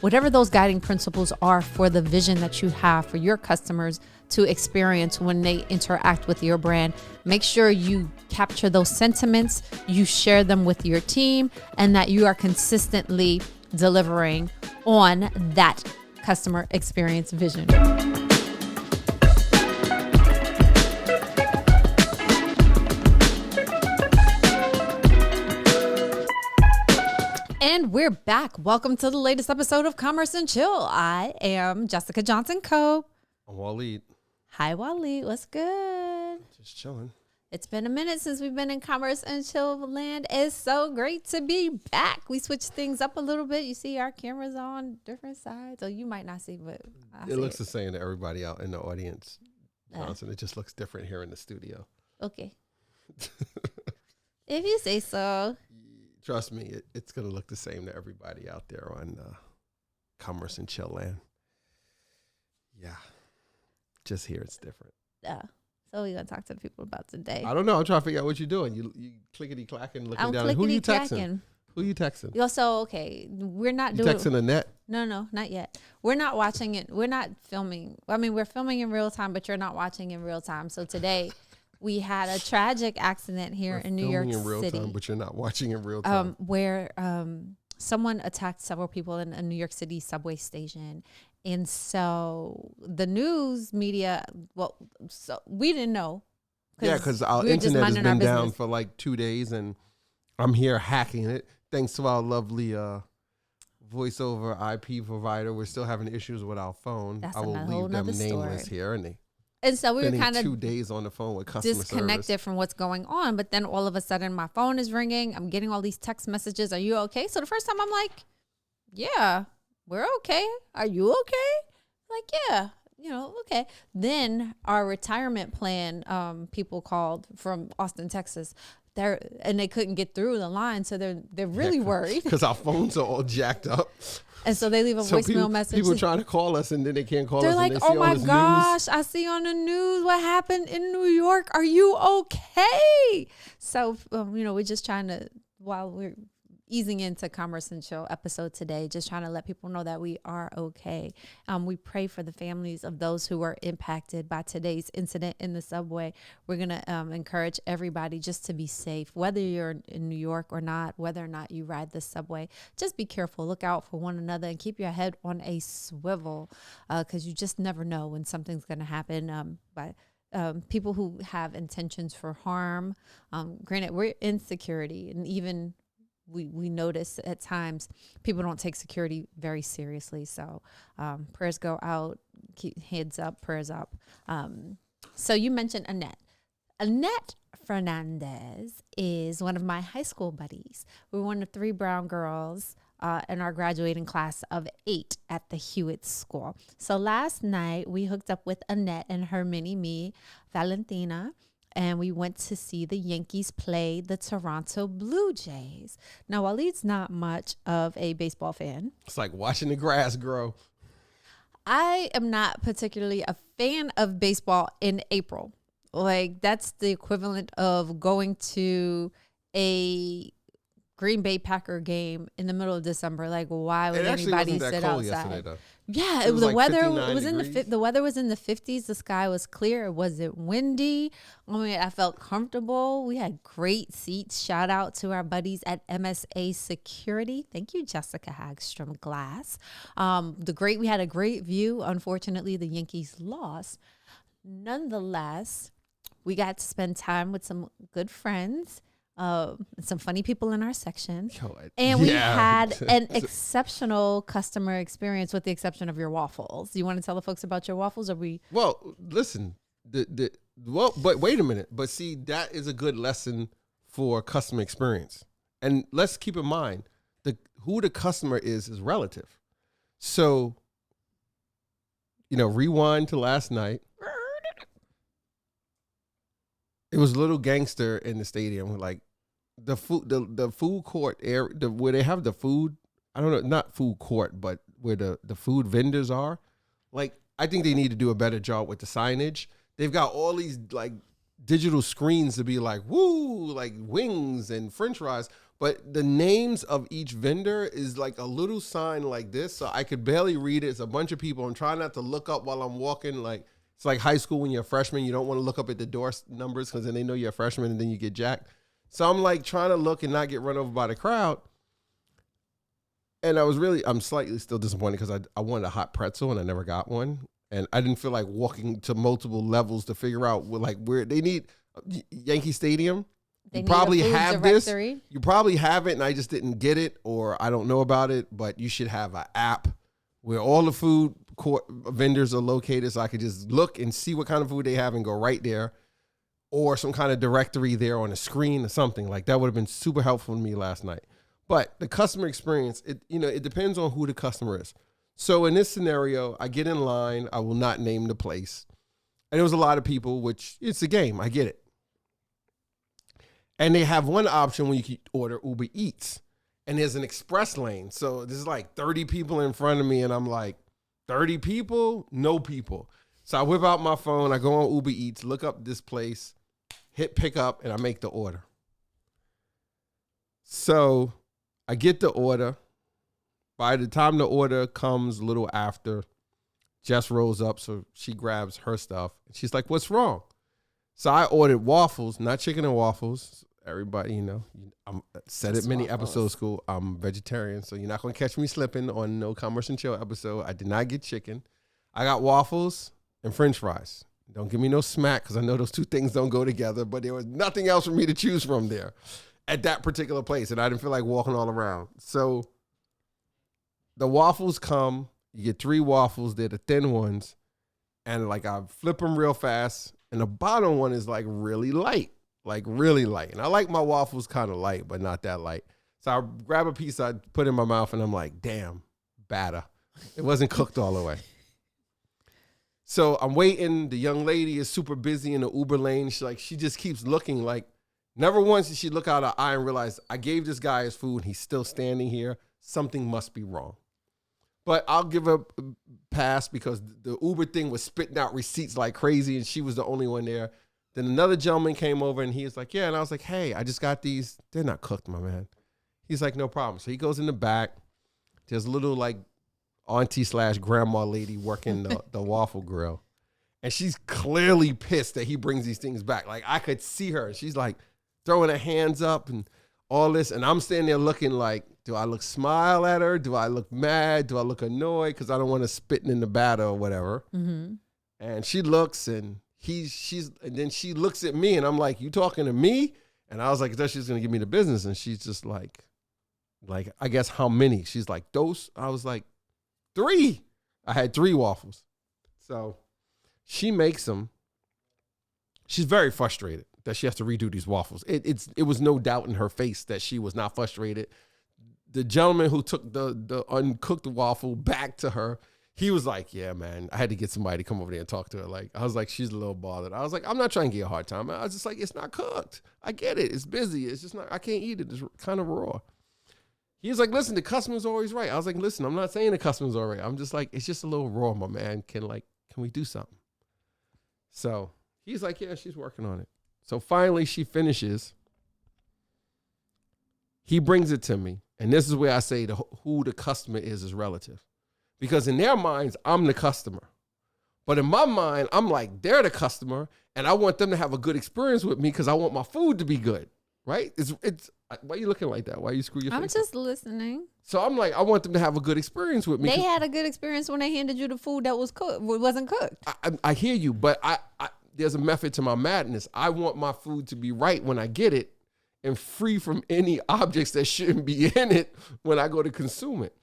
whatever those guiding principles are for the vision that you have for your customers to experience when they interact with your brand. Make sure you capture those sentiments, you share them with your team, and that you are consistently delivering on that customer experience vision. And we're back. Welcome to the latest episode of Commerce and Chill. I am Jessica Johnson-Coe. I'm Waleed. Hi, Waleed. What's good? Just chilling. It's been a minute since we've been in Commerce and Chill land. It's so great to be back. We switched things up a little bit. You see our cameras on different sides. So you might not see, but it looks the same to everybody out in the audience. Johnson, it just looks different here in the studio. Okay. If you say so. Trust me, it's going to look the same to everybody out there on Commerce and Chill land. Yeah. Just here, it's different. Yeah. So we're going to talk to the people about today. I don't know. I'm trying to figure out what you're doing. You clickety-clacking, looking down. Who you texting? Who you texting? So, okay, we're not doing... texting Annette? No, not yet. We're not watching it. We're not filming. I mean, we're filming in real time, but you're not watching in real time. So today... we had a tragic accident here in New York City. In real time, but you're not watching in real time. Where someone attacked several people in a New York City subway station. And so the news media, so we didn't know. Yeah, because our internet has been down for like 2 days, and I'm here hacking it. Thanks to our lovely voice over IP provider. We're still having issues with our phone. That's I will leave them nameless here, and so we were kind of 2 days on the phone with customer disconnected service. From what's going on. But then all of a sudden my phone is ringing. I'm getting all these text messages. Are you okay? So the first time I'm like, yeah, we're okay. Are you okay? Like, yeah, okay. Then our retirement plan people called from Austin, Texas. And they couldn't get through the line. So they're really worried. Because our phones are all jacked up. And so they leave a voicemail message. People trying to call us and then they can't call us. They're like, and oh my gosh, I see on the news what happened in New York. Are you okay? So, we're just trying to, while we're easing into Commerce and Chill episode today, just trying to let people know that we are okay. We pray for the families of those who were impacted by today's incident in the subway. We're going to encourage everybody just to be safe, whether you're in New York or not, whether or not you ride the subway. Just be careful, look out for one another, and keep your head on a swivel because you just never know when something's going to happen. People who have intentions for harm. Granted, we're in security, and even we notice at times people don't take security very seriously. So prayers go out, keep heads up, prayers up. So you mentioned Annette. Annette Fernandez is one of my high school buddies. We're one of 3 brown girls in our graduating class of 8 at the Hewitt School. So last night we hooked up with Annette and her mini-me, Valentina, and we went to see the Yankees play the Toronto Blue Jays. Now, Waleed's not much of a baseball fan. It's like watching the grass grow. I am not particularly a fan of baseball in April. Like, that's the equivalent of going to a Green Bay Packer game in the middle of December. Like, why would anybody sit outside? Yeah, it was the like weather was degrees. The weather was in the 50s. The sky was clear. It wasn't windy. I mean, I felt comfortable. We had great seats. Shout out to our buddies at MSA Security. Thank you, Jessica Hagstrom Glass. We had a great view. Unfortunately, the Yankees lost. Nonetheless, we got to spend time with some good friends. Some funny people in our section. And we had an exceptional customer experience with the exception of your waffles. Do you want to tell the folks about your waffles? Well, listen, but wait a minute. But see, that is a good lesson for customer experience. And let's keep in mind, who the customer is relative. So, rewind to last night. It was a little gangster in the stadium, like the food court area where they have the food. I don't know, not food court, but where the food vendors are. Like, I think they need to do a better job with the signage. They've got all these like digital screens to be like, woo, like wings and French fries. But the names of each vendor is like a little sign like this, so I could barely read it. It's a bunch of people. I'm trying not to look up while I'm walking. Like it's like high school when you're a freshman. You don't want to look up at the door numbers because then they know you're a freshman and then you get jacked. So I'm like trying to look and not get run over by the crowd. And I'm slightly still disappointed because I wanted a hot pretzel and I never got one. And I didn't feel like walking to multiple levels to figure out where they need Yankee Stadium. You probably have directory. This. You probably have it, and I just didn't get it, or I don't know about it. But you should have an app where all the food court vendors are located, so I could just look and see what kind of food they have and go right there, or some kind of directory there on a screen or something like that. Would have been super helpful to me last night. But the customer experience, it depends on who the customer is. So in this scenario, I get in line. I will not name the place, and there was a lot of people, which it's a game. I get it. And they have one option when you can order Uber Eats. And there's an express lane. So there's like 30 people in front of me. And I'm like, 30 people? No people. So I whip out my phone. I go on Uber Eats, look up this place, hit pick up, and I make the order. So I get the order. By the time the order comes a little after, Jess rolls up. So she grabs her stuff. And she's like, what's wrong? So I ordered waffles, not chicken and waffles. Everybody, I'm said it many episodes. School. I'm vegetarian, so you're not gonna catch me slipping on no Commerce and Chill episode. I did not get chicken. I got waffles and French fries. Don't give me no smack because I know those two things don't go together. But there was nothing else for me to choose from there at that particular place, and I didn't feel like walking all around. So the waffles come. You get 3 waffles. They're the thin ones, and like I flip them real fast. And the bottom one is like really light. And I like my waffles kind of light, but not that light. So I grab a piece, I put in my mouth, and I'm like, damn, batter. It wasn't cooked all the way. So I'm waiting. The young lady is super busy in the Uber lane. She just keeps looking like, never once did she look out her eye and realize I gave this guy his food. He's still standing here. Something must be wrong. But I'll give her a pass because the Uber thing was spitting out receipts like crazy, and she was the only one there. Then another gentleman came over, and he was like, yeah. And I was like, hey, I just got these. They're not cooked, my man. He's like, no problem. So he goes in the back. There's a little like auntie/grandma lady working the waffle grill. And she's clearly pissed that he brings these things back. Like I could see her. She's like throwing her hands up and all this. And I'm standing there looking like, do I smile at her? Do I look mad? Do I look annoyed? Because I don't want to spitting in the batter or whatever. Mm-hmm. And she looks and and then she looks at me and I'm like, you talking to me? And I was like, she's going to give me the business. And she's just like, I guess how many? She's like, dose. I was like, 3. I had 3 waffles. So she makes them. She's very frustrated that she has to redo these waffles. It was no doubt in her face that she was not frustrated. The gentleman who took the uncooked waffle back to her, he was like, yeah, man, I had to get somebody to come over there and talk to her. Like, I was like, she's a little bothered. I was like, I'm not trying to give you a hard time. I was just like, it's not cooked. I get it. It's busy. It's just not, I can't eat it. It's kind of raw. He was like, listen, the customer's always right. I was like, listen, I'm not saying the customer's all right. I'm just like, it's just a little raw, my man. Can we do something? So he's like, yeah, she's working on it. So finally she finishes. He brings it to me. And this is where I say who the customer is relative. Because in their minds, I'm the customer. But in my mind, I'm like, they're the customer. And I want them to have a good experience with me because I want my food to be good. Right? It's why are you looking like that? Why you screw your face? I'm just listening. So I'm like, I want them to have a good experience with me. They had a good experience when they handed you the food that was cooked. Wasn't cooked. I hear you, but I there's a method to my madness. I want my food to be right when I get it and free from any objects that shouldn't be in it when I go to consume it.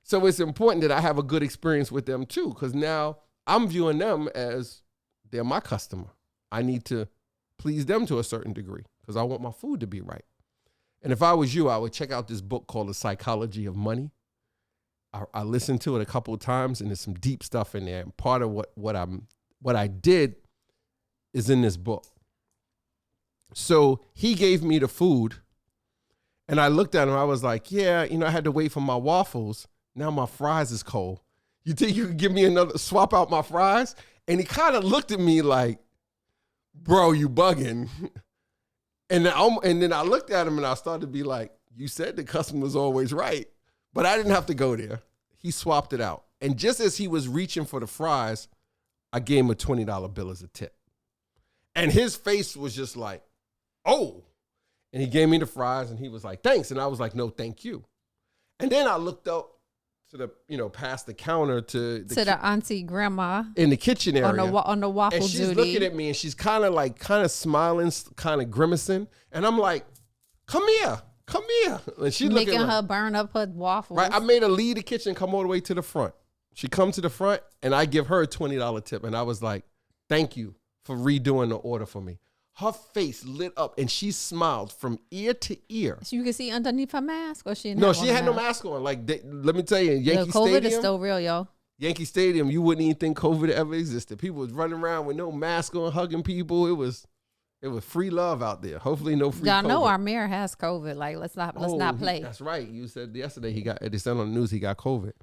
So it's important that I have a good experience with them too, because now I'm viewing them as they're my customer. I need to please them to a certain degree because I want my food to be right. And if I was you, I would check out this book called The Psychology of Money. I listened to it a couple of times, and there's some deep stuff in there. And part of what I did is in this book. So he gave me the food, and I looked at him. I was like, yeah, I had to wait for my waffles. Now my fries is cold. You think you could give me swap out my fries? And he kind of looked at me like, bro, you bugging. And then I looked at him and I started to be like, you said the customer's always right, but I didn't have to go there. He swapped it out. And just as he was reaching for the fries, I gave him a $20 bill as a tip. And his face was just like, oh. And he gave me the fries and he was like, thanks. And I was like, no, thank you. And then I looked up to the, past the counter to the auntie grandma in the kitchen area on the waffle and she's duty. looking at me and she's kind of smiling, kind of grimacing. And I'm like, come here. And she's making looking her burn up her waffles. Right. I made her leave the kitchen, come all the way to the front. She comes to the front and I give her a $20 tip. And I was like, thank you for redoing the order for me. Her face lit up and she smiled from ear to ear. So you can see underneath her mask, or she didn't No, have she one had no now? mask on. Like, let me tell you, Yankee COVID Stadium. is still real, yo. Yankee Stadium, you wouldn't even think COVID ever existed. People was running around with no mask on, hugging people. It was free love out there. Hopefully, no free. Y'all COVID. know our mayor has COVID. Like, let's not play. That's right. You said yesterday they said on the news he got COVID.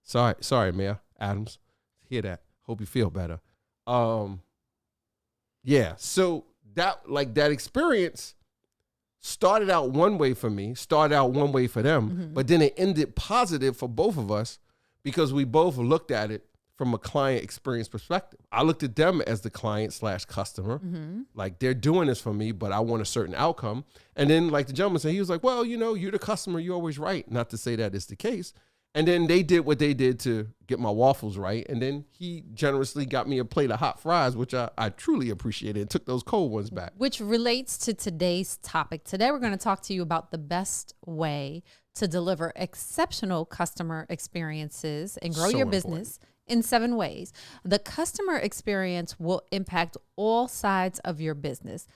Sorry, Mayor Adams. Hear that. Hope you feel better. Yeah. So that experience started out one way for me, started out one way for them, but then it ended positive for both of us because we both looked at it from a client experience perspective. I looked at them as the client/customer. Like, they're doing this for me, but I want a certain outcome. And then, like the gentleman said, he was like, well, you're the customer, you're always right. Not to say that is the case. And then they did what they did to get my waffles right. And then he generously got me a plate of hot fries, which I truly appreciated, and took those cold ones back. Which relates to today's topic. Today, we're going to talk to you about the best way to deliver exceptional customer experiences and grow your business in 7 ways. The customer experience will impact all sides of your business.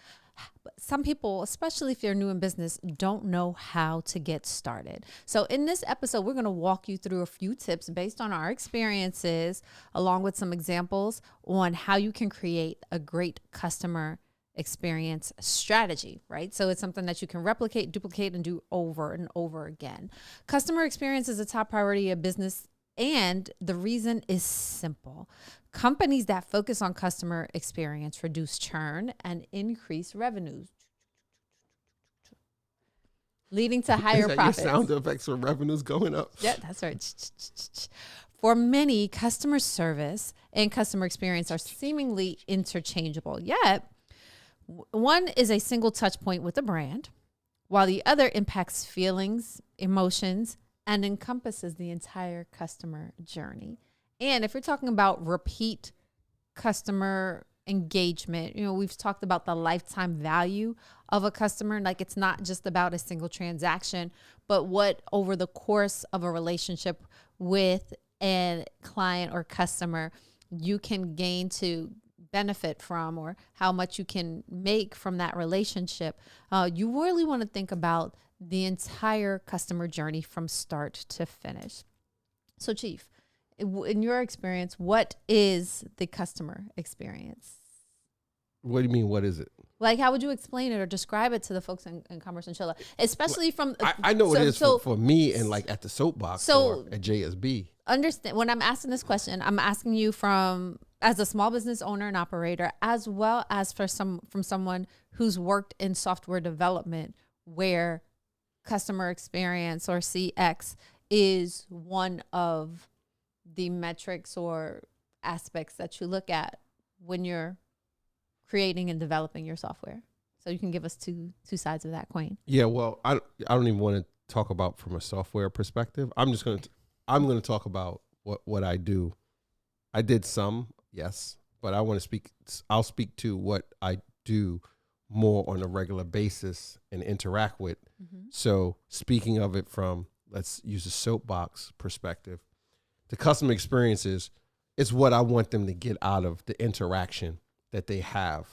Some people, especially if you're new in business, don't know how to get started. So in this episode, we're going to walk you through a few tips based on our experiences, along with some examples on how you can create a great customer experience strategy, right? So it's something that you can replicate, duplicate, and do over and over again. Customer experience is a top priority of business, and the reason is simple. Companies that focus on customer experience reduce churn and increase revenues, leading to higher profits. Your sound effects for revenues going up. Yeah, that's right. For many, customer service and customer experience are seemingly interchangeable, yet one is a single touch point with a brand, while the other impacts feelings, emotions, and encompasses the entire customer journey. And if you're talking about repeat customer engagement, we've talked about the lifetime value of a customer. Like, it's not just about a single transaction, but what over the course of a relationship with a client or customer you can gain to benefit from, or how much you can make from that relationship. You really want to think about the entire customer journey from start to finish. So, Chief, in your experience, what is the customer experience? What do you mean, what is it? Like, how would you explain it or describe it to the folks in Commerce and Chilla? Especially from... I know what it is for me and like at the soapbox or at JSB. Understand, when I'm asking this question, I'm asking you as a small business owner and operator, as well as from someone who's worked in software development, where customer experience or CX is one of the metrics or aspects that you look at when you're creating and developing your software. So you can give us two sides of that coin. Yeah, well, I don't even want to talk about from a software perspective. I'm going to talk about what I do. I did some, yes, but I'll speak to what I do more on a regular basis and interact with. So speaking of it from, let's use a soapbox perspective, the customer experiences is what I want them to get out of the interaction that they have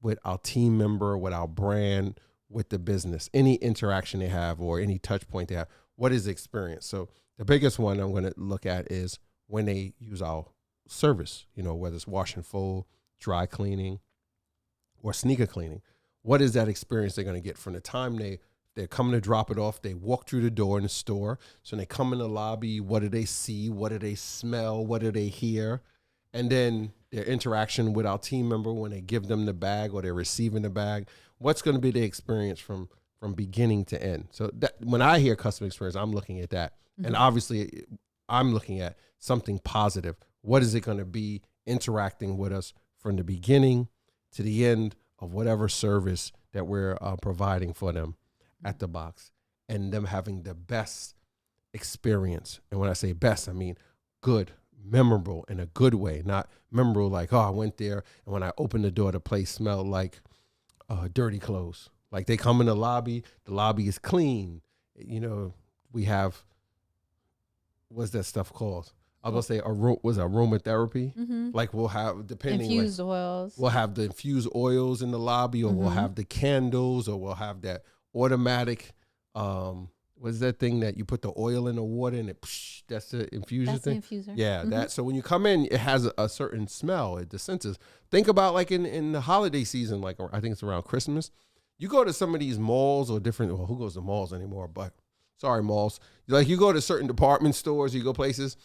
with our team member, with our brand, with the business, any interaction they have or any touch point they have. What is the experience? So the biggest one I'm going to look at is when they use our service, whether it's wash and fold, dry cleaning, or sneaker cleaning. What is that experience they're going to get from the time they're coming to drop it off? They walk through the door in the store. So when they come in the lobby, what do they see? What do they smell? What do they hear? And then their interaction with our team member when they give them the bag or they're receiving the bag. What's going to be the experience from from beginning to end. So that when I hear customer experience, I'm looking at that. And obviously I'm looking at something positive. What is it going to be interacting with us from the beginning to the end of whatever service that we're providing for them at the box, and them having the best experience. And when I say best, I mean good, memorable in a good way, not memorable like, oh, I went there and when I opened the door, the place smelled like dirty clothes. Like they come in the lobby is clean. You know, we have, what's that stuff called? I was gonna say aromatherapy. Like we'll have, depending, infused oils. We'll have the infused oils in the lobby, or we'll have the candles, or we'll have that automatic. What's that thing that you put the oil in the water and it? Psh, that's the infuser thing. The infuser. Yeah, that. So when you come in, it has a certain smell. The senses. Think about like in the holiday season, like I think it's around Christmas. You go to some of these malls or different. Well, who goes to malls anymore? But sorry, malls. Like you go to certain department stores, you go places,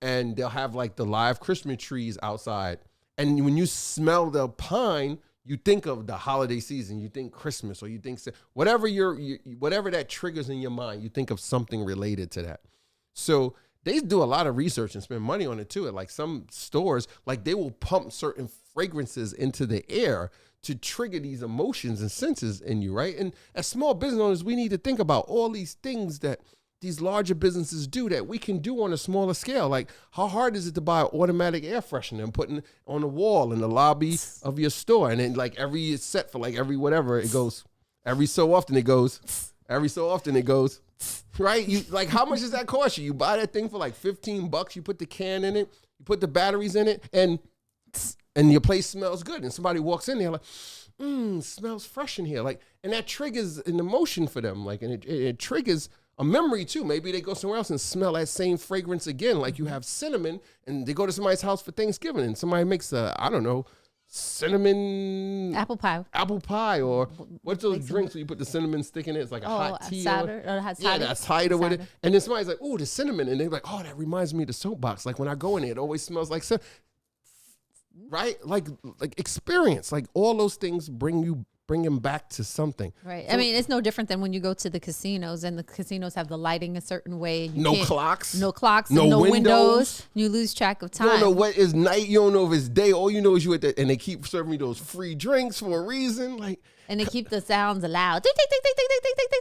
and they'll have like the live Christmas trees outside. And when you smell the pine, you think of the holiday season, you think Christmas, or you think whatever whatever that triggers in your mind, you think of something related to that. So they do a lot of research and spend money on it too. Like some stores, like they will pump certain fragrances into the air to trigger these emotions and senses in you, right? And as small business owners, we need to think about all these things that these larger businesses do that we can do on a smaller scale. Like how hard is it to buy an automatic air freshener and put it on the wall in the lobby of your store? And then like it's set for like every whatever, it goes, every so often it goes, right? You like, how much does that cost you? You buy that thing for like $15, you put the can in it, you put the batteries in it, and your place smells good. And somebody walks in there like, smells fresh in here. Like, and that triggers an emotion for them. Like, and it triggers a memory too. Maybe they go somewhere else and smell that same fragrance again. Like you have cinnamon and they go to somebody's house for Thanksgiving and somebody makes cinnamon apple pie, or what's those drinks where you put the cinnamon stick in it? It's like a hot tea. Cider, that's cider with it. And then somebody's like, oh, the cinnamon. And they're like, oh, that reminds me of the soapbox. Like when I go in there, it always smells like cinnamon. Right? Like experience. Like all those things bring him back to something. Right. I mean, it's no different than when you go to the casinos and the casinos have the lighting a certain way. And no clocks, no windows. You lose track of time. You don't know what is night. You don't know if it's day. All you know is you at that, and they keep serving me those free drinks for a reason. Like, and they keep the sounds loud.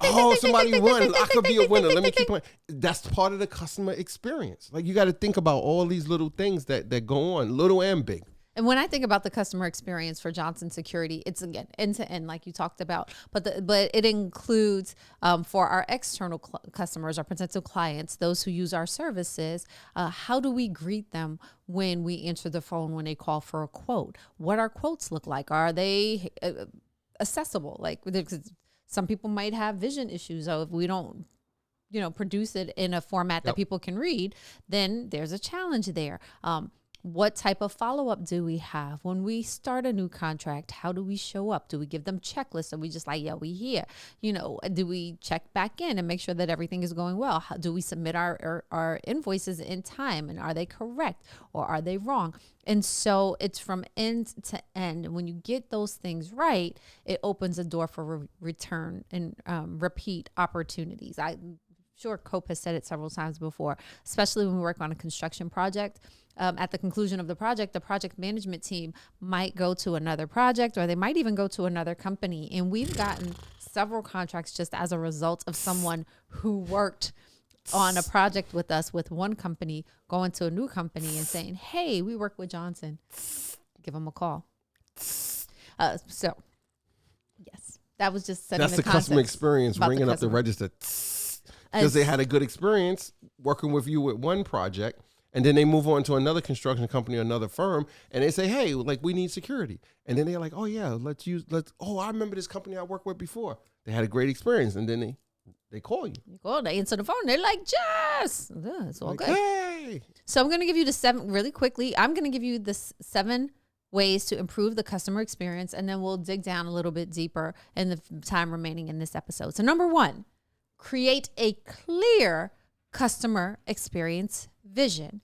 Oh, somebody won. I could be a winner. Let me keep playing. That's part of the customer experience. Like you got to think about all these little things that go on, little and big. And when I think about the customer experience for Johnson Security, it's again end to end, like you talked about. But it includes for our external customers, our potential clients, those who use our services. How do we greet them when we answer the phone when they call for a quote? What our quotes look like? Are they accessible? Like some people might have vision issues. So if we don't, produce it in a format that people can read, then there's a challenge there. What type of follow-up do we have when we start a new contract? How do we show up? Do we give them checklists? Are we just like, yeah, we here? Do we check back in and make sure that everything is going well? How do we submit our invoices in time? And are they correct or are they wrong? And so it's from end to end. And when you get those things right, it opens a door for return and repeat opportunities. I'm sure Cope has said it several times before, especially when we work on a construction project. At the conclusion of the project management team might go to another project, or they might even go to another company. And we've gotten several contracts just as a result of someone who worked on a project with us with one company going to a new company and saying, hey, we work with Johnson. Give them a call. So, yes, that was just setting That's the customer experience, ringing up the register. Because they had a good experience working with you with one project. And then they move on to another construction company or another firm, and they say, hey, like, we need security. And then they're like, oh, yeah, I remember this company I worked with before. They had a great experience. And then they call you. They answer the phone. They're like, Jess. It's all like, good. Hey. So I'm going to give you the 7 really quickly. I'm going to give you the 7 ways to improve the customer experience, and then we'll dig down a little bit deeper in the time remaining in this episode. So number 1, create a clear customer experience vision.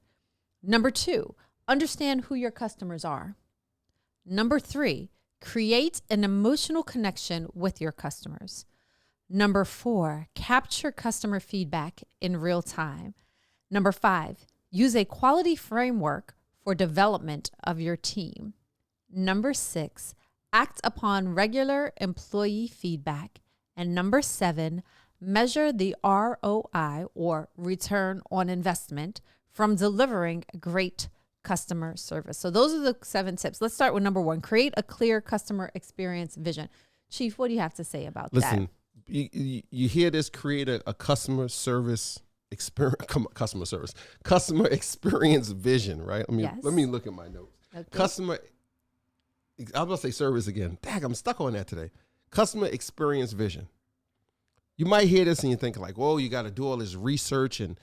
Number 2, understand who your customers are. Number 3, create an emotional connection with your customers. Number 4, capture customer feedback in real time. Number 5, use a quality framework for development of your team. Number 6, act upon regular employee feedback. And number 7, measure the ROI or return on investment from delivering great customer service. So those are the 7 tips. Let's start with number 1, create a clear customer experience vision. Chief, what do you have to say about that? Listen, you hear this, create a customer service experience, customer experience vision, right? Let me look at my notes. Okay. I was going to say service again. Dang, I'm stuck on that today. Customer experience vision. You might hear this and you think like, whoa, you got to do all this research and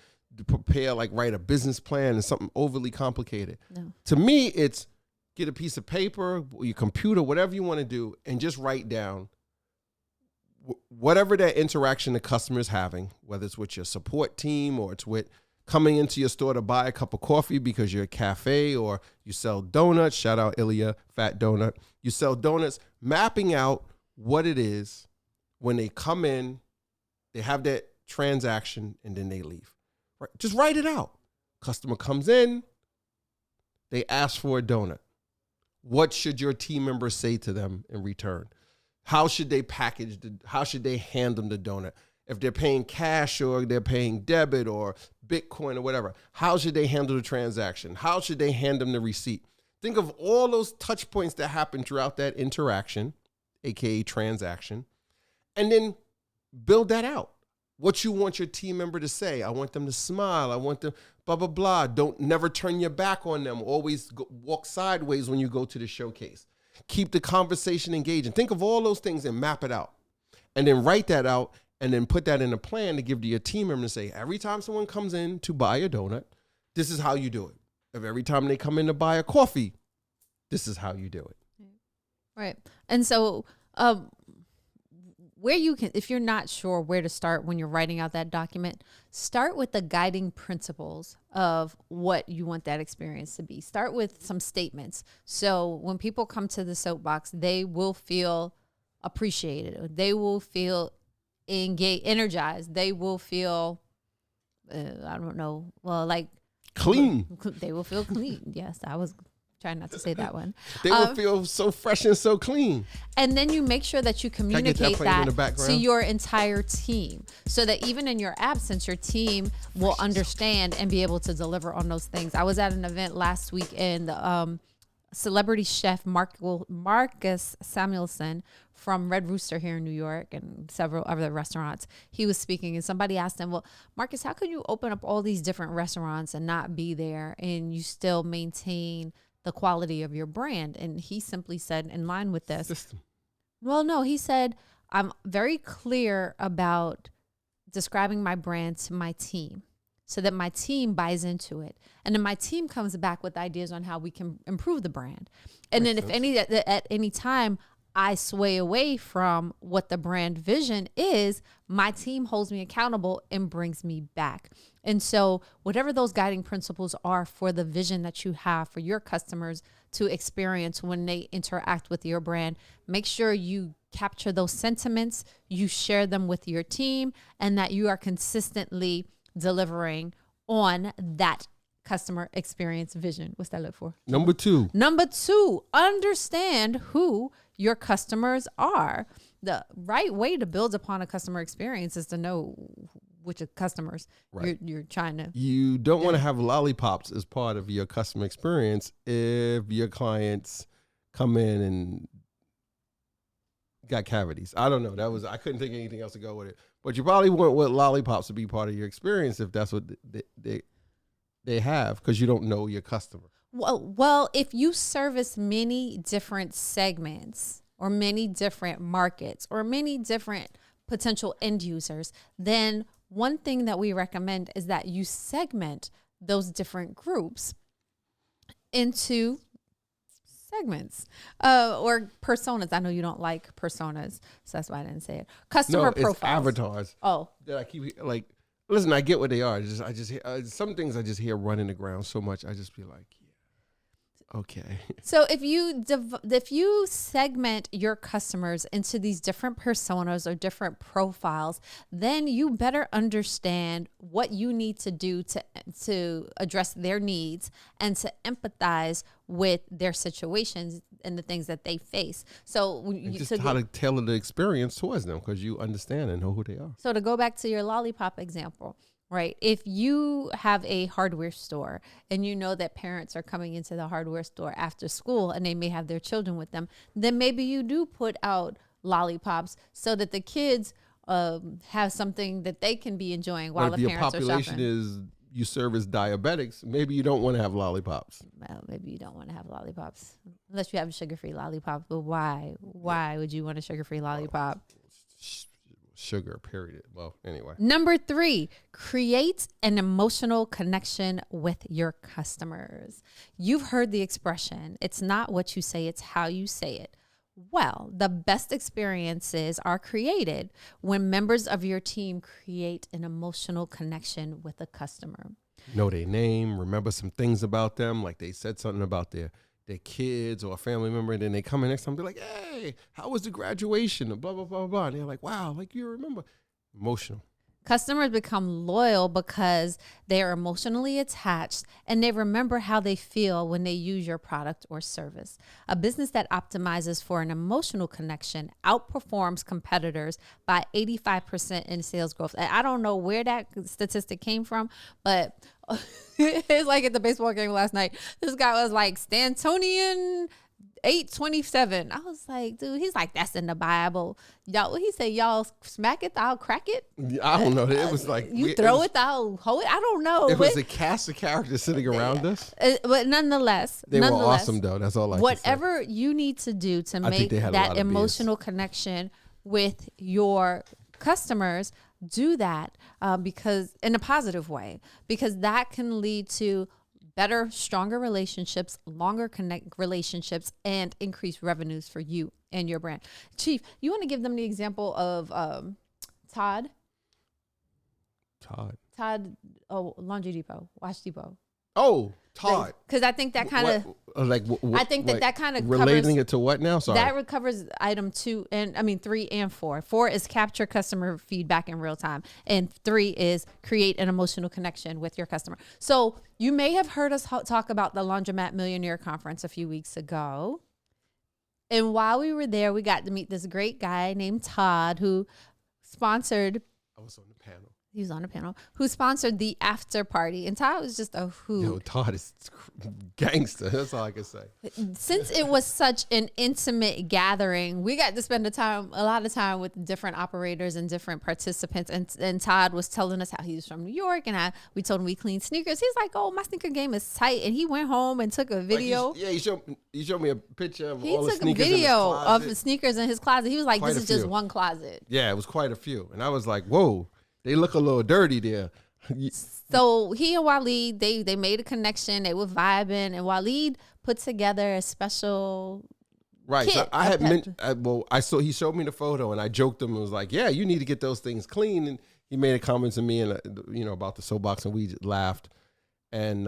prepare, like write a business plan and something overly complicated. No. To me, it's get a piece of paper, your computer, whatever you want to do, and just write down whatever that interaction the customer is having, whether it's with your support team or it's with coming into your store to buy a cup of coffee because you're a cafe or you sell donuts. Shout out Ilya, Fat Donut. You sell donuts, mapping out what it is when they come in, they have that transaction, and then they leave. Right? Just write it out. Customer comes in, they ask for a donut. What should your team members say to them in return? How should they how should they hand them the donut? If they're paying cash or they're paying debit or Bitcoin or whatever, how should they handle the transaction? How should they hand them the receipt? Think of all those touch points that happen throughout that interaction, AKA transaction, and then build that out. What you want your team member to say. I want them to smile. I want them blah, blah, blah. Never turn your back on them. Always walk sideways when you go to the showcase. Keep the conversation engaging. Think of all those things and map it out. And then write that out and then put that in a plan to give to your team member to say, every time someone comes in to buy a donut, this is how you do it. If every time they come in to buy a coffee, this is how you do it. Right. And so where you can, if you're not sure where to start when you're writing out that document, start with the guiding principles of what you want that experience to be. Start with some statements. So when people come to the soapbox, they will feel appreciated. They will feel engaged, energized. They will feel, I don't know, well, like clean. They will feel clean. Yes, I was trying not to say that one. They will feel so fresh and so clean. And then you make sure that you communicate that to your entire team so that even in your absence, your team will understand and be able to deliver on those things. I was at an event last week and the celebrity chef Marcus Samuelson from Red Rooster here in New York and several other restaurants, he was speaking and somebody asked him, well, Marcus, how could you open up all these different restaurants and not be there and you still maintain the quality of your brand? And he simply said, in line with this, system. Well, no, he said, I'm very clear about describing my brand to my team so that my team buys into it. And then my team comes back with ideas on how we can improve the brand. And then at any time I sway away from what the brand vision is, my team holds me accountable and brings me back. And so whatever those guiding principles are for the vision that you have for your customers to experience when they interact with your brand, make sure you capture those sentiments, you share them with your team, and that you are consistently delivering on that customer experience vision. What's that look for? Number two, understand who your customers are. The right way to build upon a customer experience is to know which customers you're trying to. You don't want to have lollipops as part of your customer experience if your clients come in and got cavities. I don't know. I couldn't think of anything else to go with it. But you probably want lollipops to be part of your experience if that's what they have, because you don't know your customer. Well, if you service many different segments or many different markets or many different potential end users, then one thing that we recommend is that you segment those different groups into segments or personas. I know you don't like personas, so that's why I didn't say it. Customer profiles. It's avatars. Oh, that I keep like. Listen, I get what they are. I just hear some things I just hear running the ground so much. I just be like, Okay. So if you segment your customers into these different personas or different profiles, then you better understand what you need to do to address their needs and to empathize with their situations and the things that they face. So And just how to tailor the experience towards them, because you understand and know who they are. So to go back to your lollipop example, right? If you have a hardware store and you know that parents are coming into the hardware store after school and they may have their children with them, then maybe you do put out lollipops so that the kids have something that they can be enjoying while But the if parents your are population shopping. is you service diabetics, maybe you don't want to have lollipops. Well, maybe you don't want to have lollipops unless you have a sugar-free lollipop. But why? Why would you want a sugar-free lollipop? Sugar, period. Well, anyway. Number 3, create an emotional connection with your customers. You've heard the expression, it's not what you say, it's how you say it. Well, the best experiences are created when members of your team create an emotional connection with a customer. Know their name, remember some things about them, like they said something about their kids or a family member, and then they come in next time, they're like, hey, how was the graduation? And blah, blah, blah, blah. And they're like, wow, like you remember. Emotional. Customers become loyal because they are emotionally attached and they remember how they feel when they use your product or service. A business that optimizes for an emotional connection outperforms competitors by 85% in sales growth. And I don't know where that statistic came from, but it's like at the baseball game last night. This guy was like, Stantonian 8:27. I was like, dude, he's like, that's in the Bible. Y'all, what he say? Y'all smack it, I'll crack it. I don't know. It was like you throw it, I'll hold it. I don't know. It was a cast of characters sitting around us. But nonetheless, they were awesome though. That's all I can say. Whatever you need to do to make that emotional connection with your customers, do that because in a positive way, because that can lead to better, stronger relationships, longer relationships, and increased revenues for you and your brand. Chief, you want to give them the example of Todd? Laundry Depot, Wash Depot. Oh, Todd. Because I think that kind of I think that kind of relating it to what now? Sorry, that covers item 3 and 4. 4 is capture customer feedback in real time, and 3 is create an emotional connection with your customer. So you may have heard us talk about the Laundromat Millionaire Conference a few weeks ago, and while we were there, we got to meet this great guy named Todd who sponsored. I was on the panel. He was on a panel who sponsored the after party. And Todd was just a hoot. Yo, Todd is gangster. That's all I can say. Since it was such an intimate gathering, we got to spend a lot of time with different operators and different participants. And Todd was telling us how he was from New York. And we told him we clean sneakers. He's like, oh, my sneaker game is tight. And he went home and took a video. He showed me a picture of all the sneakers He took a video of the sneakers in his closet. He was like, this is just one closet. Yeah, it was quite a few. And I was like, whoa. They look a little dirty there. So he and Waleed, they made a connection. They were vibing, and Waleed put together a special right. kit. So I had he showed me the photo, and I joked him and was like, "Yeah, you need to get those things clean." And he made a comment to me and about the soapbox, and we laughed. And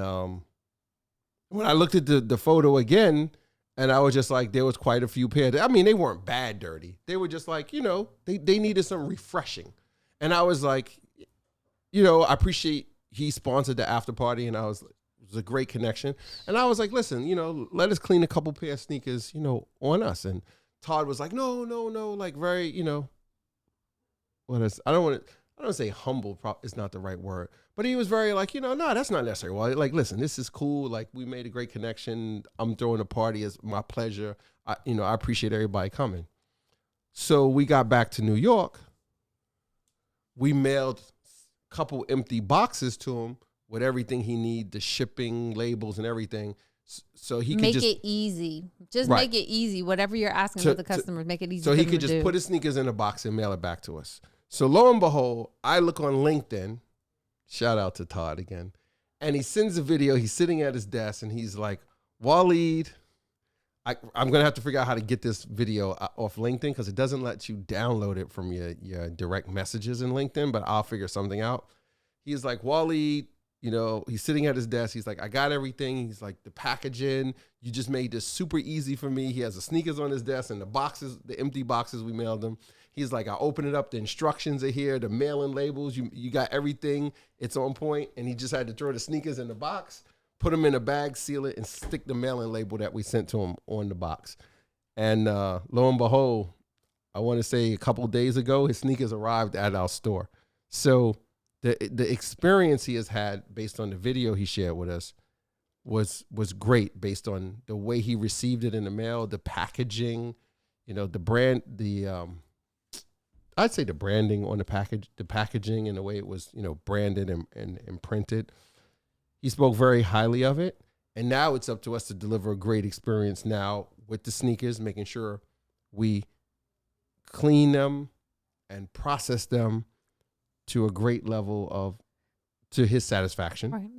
when I looked at the photo again, and I was just like, there was quite a few pairs. I mean, they weren't bad dirty. They were just like, they needed some refreshing. And I was like, I appreciate he sponsored the after party, and it was a great connection. And I was like, listen, let us clean a couple pair of sneakers, on us. And Todd was like, no, like very, I don't want to say humble. It's not the right word, but he was very like, no, that's not necessary. Well, like, listen, this is cool. Like, we made a great connection. I'm throwing a party. It's my pleasure. I appreciate everybody coming. So we got back to New York. We mailed a couple empty boxes to him with everything he needs, the shipping, labels, and everything. So he could make it easy. Just make it easy. Whatever you're asking of the customers, make it easy. So he could just put his sneakers in a box and mail it back to us. So lo and behold, I look on LinkedIn. Shout out to Todd again. And he sends a video. He's sitting at his desk and he's like, Waleed, I'm going to have to figure out how to get this video off LinkedIn because it doesn't let you download it from your direct messages in LinkedIn, but I'll figure something out. He's like, Waleed, he's sitting at his desk. He's like, I got everything. He's like, the packaging, you just made this super easy for me. He has the sneakers on his desk and the empty boxes we mailed him. He's like, I open it up. The instructions are here. The mailing labels, you got everything. It's on point. And he just had to throw the sneakers in the box, put them in a bag, seal it, and stick the mailing label that we sent to him on the box. And lo and behold, I want to say a couple of days ago, his sneakers arrived at our store. So the experience he has had based on the video he shared with us was great based on the way he received it in the mail, the packaging, the brand, I'd say the branding on the packaging and the way it was, branded and printed. He spoke very highly of it. And now it's up to us to deliver a great experience now with the sneakers, making sure we clean them and process them to a great level to his satisfaction, Right.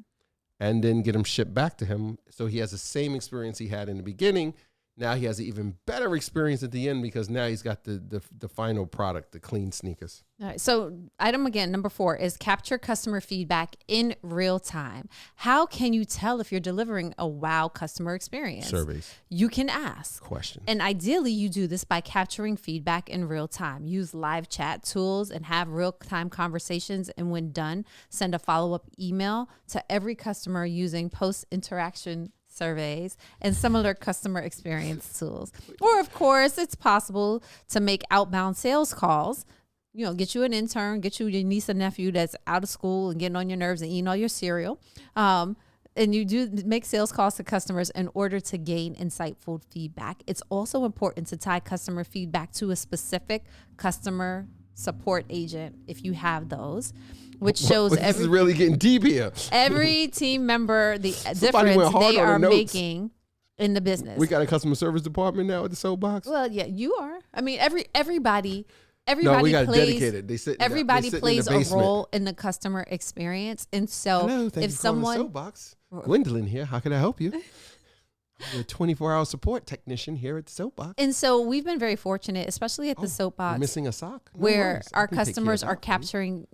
And then get them shipped back to him. So he has the same experience he had in the beginning. Now he has an even better experience at the end because now he's got the final product, the clean sneakers. All right. So item again, number 4 is capture customer feedback in real time. How can you tell if you're delivering a wow customer experience? Surveys. You can ask Questions. And ideally you do this by capturing feedback in real time. Use live chat tools and have real time conversations. And when done, send a follow-up email to every customer using post-interaction surveys and similar customer experience tools. Or of course, it's possible to make outbound sales calls. Get you an intern, get you your niece and nephew that's out of school and getting on your nerves and eating all your cereal. And you do make sales calls to customers in order to gain insightful feedback. It's also important to tie customer feedback to a specific customer support agent if you have those, which shows this is really getting deep here. Every team member, the difference they are making in the business. We got a customer service department now at the Soapbox. Well, yeah, you are. I mean, everybody no, we got plays, dedicated. Everybody plays a role in the customer experience. And so hello, thank if you for someone calling the Soapbox. Gwendolyn here. How can I help you? I'm a 24-hour support technician here at the Soapbox. And so we've been very fortunate, especially at the Soapbox. You're missing a sock? No where worries. our customers are capturing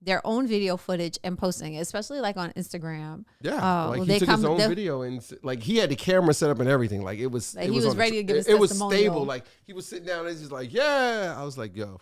their own video footage and posting it, especially like on Instagram. Yeah, he took his own video and he had the camera set up and everything. Like it was, like he was ready to give his testimonial. It was stable. Like he was sitting down and he's just like, yeah. I was like, yo,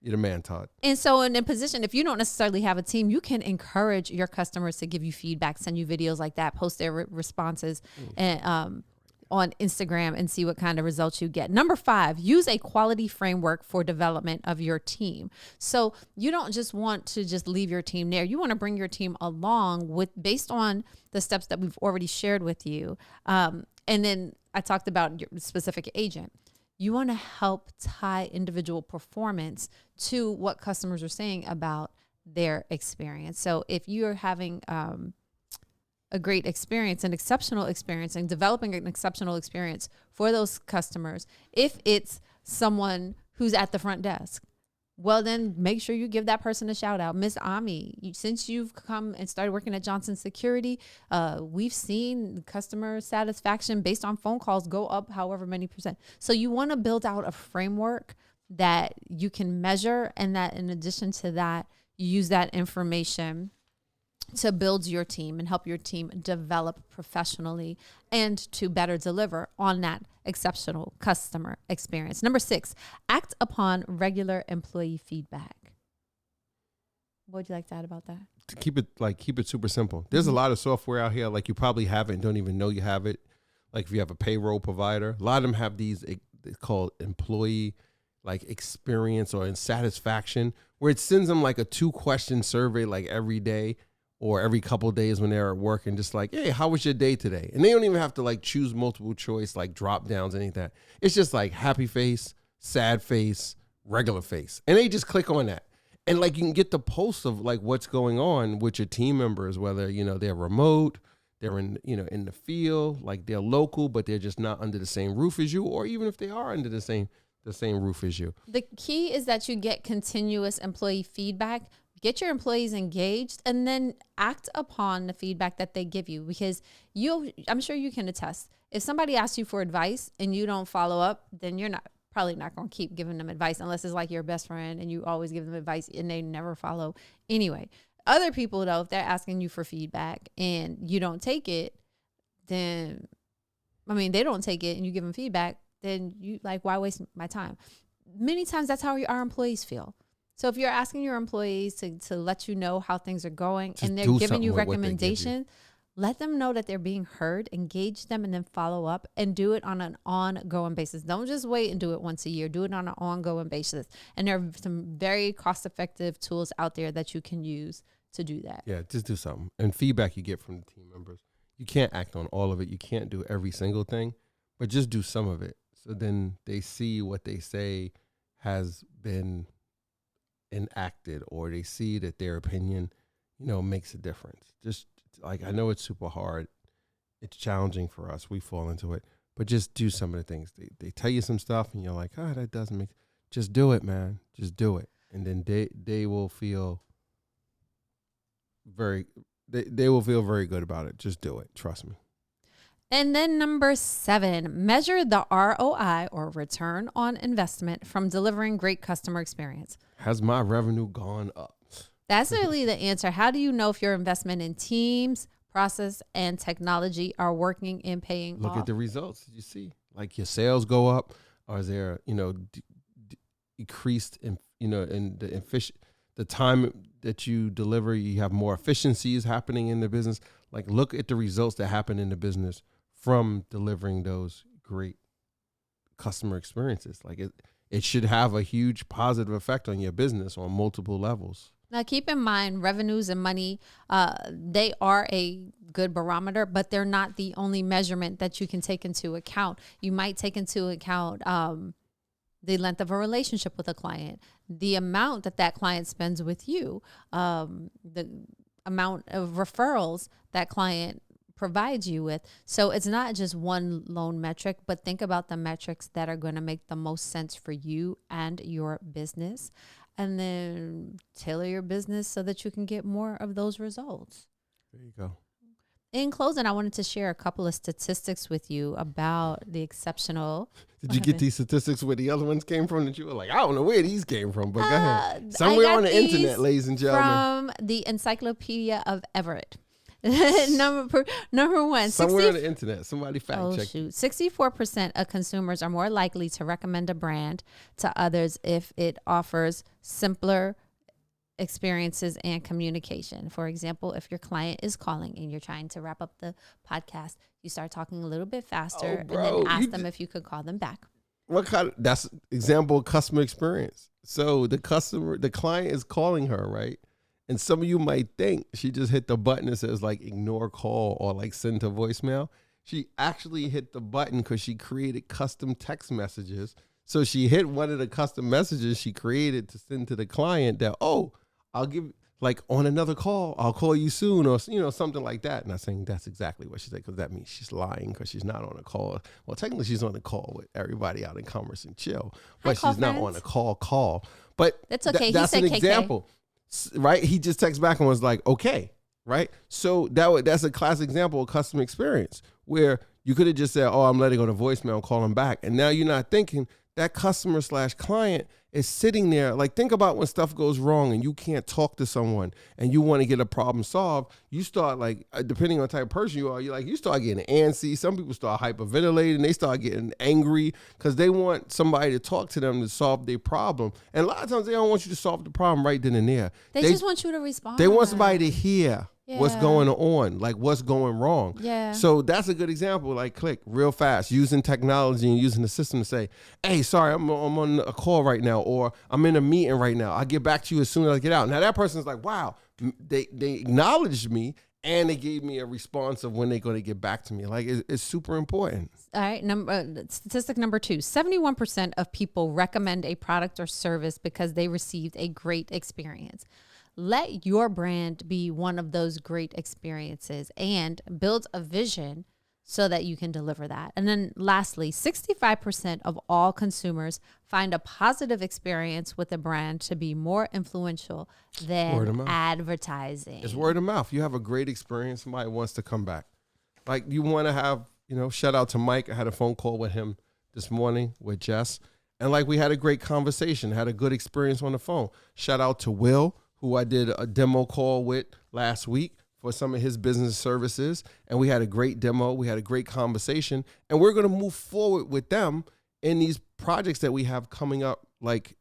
you're the man, Todd. And so in a position, if you don't necessarily have a team, you can encourage your customers to give you feedback, send you videos like that, post their responses and on Instagram and see what kind of results you get. Number 5, use a quality framework for development of your team. So you don't just want to just leave your team there. You want to bring your team along based on the steps that we've already shared with you. And then I talked about your specific agent. You want to help tie individual performance to what customers are saying about their experience. So if you're having a great experience, an exceptional experience, and developing an exceptional experience for those customers, if it's someone who's at the front desk, well, then make sure you give that person a shout out. Miss Ami, since you've come and started working at Johnson Security, we've seen customer satisfaction based on phone calls go up however many %. So you want to build out a framework that you can measure, and that in addition to that, you use that information to build your team and help your team develop professionally and to better deliver on that exceptional customer experience. Number 6, act upon regular employee feedback. What would you like to add about that? To keep it super simple. There's a lot of software out here, like you probably have it and don't even know you have it. Like if you have a payroll provider, a lot of them have these, it's called employee experience or satisfaction, where it sends them like a 2-question survey like every day or every couple of days when they're at work, and just like, hey, how was your day today? And they don't even have to choose multiple choice, drop downs, anything like that. It's just happy face, sad face, regular face. And they just click on that. And you can get the pulse of what's going on with your team members, whether, they're remote, they're in the field, they're local, but they're just not under the same roof as you, or even if they are under the same roof as you. The key is that you get continuous employee feedback. Get your employees engaged and then act upon the feedback that they give you, because I'm sure you can attest. If somebody asks you for advice and you don't follow up, then you're probably not going to keep giving them advice unless it's your best friend and you always give them advice and they never follow anyway. Other people, though, if they're asking you for feedback and you don't take it, then, I mean, they don't take it and you give them feedback, then you like, why waste my time? Many times that's how our employees feel. So if you're asking your employees to let you know how things are going and they're giving you recommendations, let them know that they're being heard, engage them, and then follow up and do it on an ongoing basis. Don't just wait and do it once a year. Do it on an ongoing basis. And there are some very cost-effective tools out there that you can use to do that. Yeah, just do something. And feedback you get from the team members. You can't act on all of it. You can't do every single thing, but just do some of it. So then they see what they say has been enacted, or they see that their opinion, makes a difference. Just like, I know it's super hard. It's challenging for us. We fall into it, but just do some of the things. They tell you some stuff and you're like, oh, that doesn't make, just do it, man. Just do it. And then they will feel they will feel very good about it. Just do it. Trust me. And then number 7, measure the ROI, or return on investment, from delivering great customer experience. Has my revenue gone up? That's really the answer. How do you know if your investment in teams, process, and technology are working and paying off? Look at the results. You see, like, your sales go up, or is there, decreased in, in the time that you deliver, you have more efficiencies happening in the business. Like, look at the results that happen in the business from delivering those great customer experiences. Like, it should have a huge positive effect on your business on multiple levels. Now, keep in mind, revenues and money, they are a good barometer, but they're not the only measurement that you can take into account. You might take into account the length of a relationship with a client, the amount that client spends with you, the amount of referrals that client provides you with. So it's not just one lone metric, but think about the metrics that are going to make the most sense for you and your business, and then tailor your business so that you can get more of those results. There you go. In closing, I wanted to share a couple of statistics with you about the exceptional. Did you get these statistics where the other ones came from that you were like, I don't know where these came from, but go ahead. Somewhere on the internet, ladies and gentlemen. From the Encyclopedia of Everett. Number 1. Somewhere on the internet. Somebody fact check. 64% of consumers are more likely to recommend a brand to others if it offers simpler experiences and communication. For example, if your client is calling and you're trying to wrap up the podcast, you start talking a little bit faster and then ask them if you could call them back. That's example of customer experience. So the client is calling her, right? And some of you might think she just hit the button that says like ignore call or like send to voicemail. She actually hit the button because she created custom text messages. So she hit one of the custom messages she created to send to the client that, I'll give, like, on another call, I'll call you soon, or, something like that. Not saying that's exactly what she said, because that means she's lying because she's not on a call. Well, technically she's on a call with everybody out in Commerce and Chill, but she's not on a call. But that's okay. That's he said an example, right? He just texted back and was like, okay, right? So that's a classic example of customer experience where you could have just said, I'm letting go to voicemail, call him back. And now you're not thinking that customer/client is sitting there. Like, think about when stuff goes wrong and you can't talk to someone and you want to get a problem solved. You start, like, depending on the type of person you are, you start getting antsy. Some people start hyperventilating. They start getting angry because they want somebody to talk to them to solve their problem. And a lot of times they don't want you to solve the problem right then and there. They just want you to respond. They want somebody to hear what's going on, like what's going wrong. Yeah. So that's a good example. Like, click real fast, using technology and using the system to say, hey, sorry, I'm on a call right now, or I'm in a meeting right now. I'll get back to you as soon as I get out. Now that person's like, wow, they acknowledged me and they gave me a response of when they're going to get back to me. Like, it's super important. All right. Statistic number 2, 71% of people recommend a product or service because they received a great experience. Let your brand be one of those great experiences and build a vision so that you can deliver that. And then lastly, 65% of all consumers find a positive experience with a brand to be more influential than advertising. It's word of mouth. You have a great experience, somebody wants to come back. Like, you want to have, shout out to Mike. I had a phone call with him this morning with Jess. And like, we had a great conversation, had a good experience on the phone. Shout out to Will, who I did a demo call with last week for some of his business services. And we had a great demo. We had a great conversation. And we're going to move forward with them in these projects that we have coming up like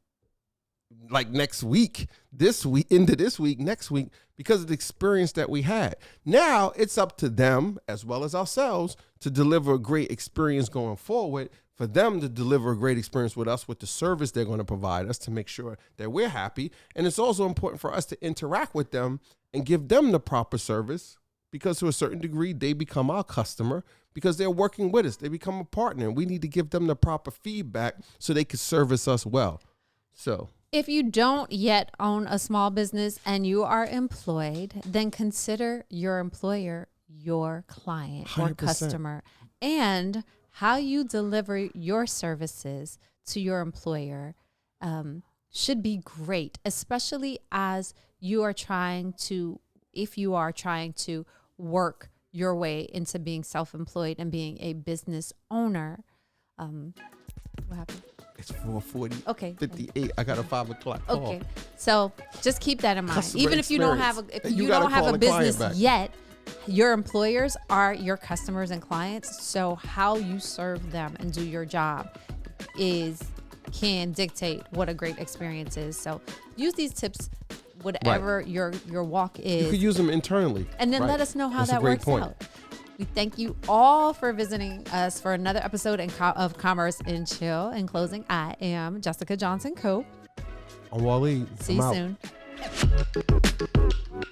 next week, this week, into this week, next week, because of the experience that we had. Now it's up to them as well as ourselves to deliver a great experience going forward, for them to deliver a great experience with us, with the service they're going to provide us, to make sure that we're happy. And it's also important for us to interact with them and give them the proper service, because to a certain degree, they become our customer because they're working with us. They become a partner, and we need to give them the proper feedback so they can service us well. So if you don't yet own a small business and you are employed, then consider your employer your client 100%. or customer, and how you deliver your services to your employer should be great, especially as you are trying to, if you are trying to work your way into being self-employed and being a business owner. What happened? it's 4:40. Okay. 58. I got a 5 o'clock call. Okay. So just keep that in mind. Customer Even if you don't have experience. if You you gotta don't have call a the client business back. yet, your employers are your customers and clients. So how you serve them and do your job can dictate what a great experience is. So use these tips, whatever your walk is. You could use them internally. And then right? let us know how That's a that great works point. out. We thank you all for visiting us for another episode of Commerce and Chill. In closing, I am Jessica Johnson Cope. I'm Waleed. See I'm you out. soon.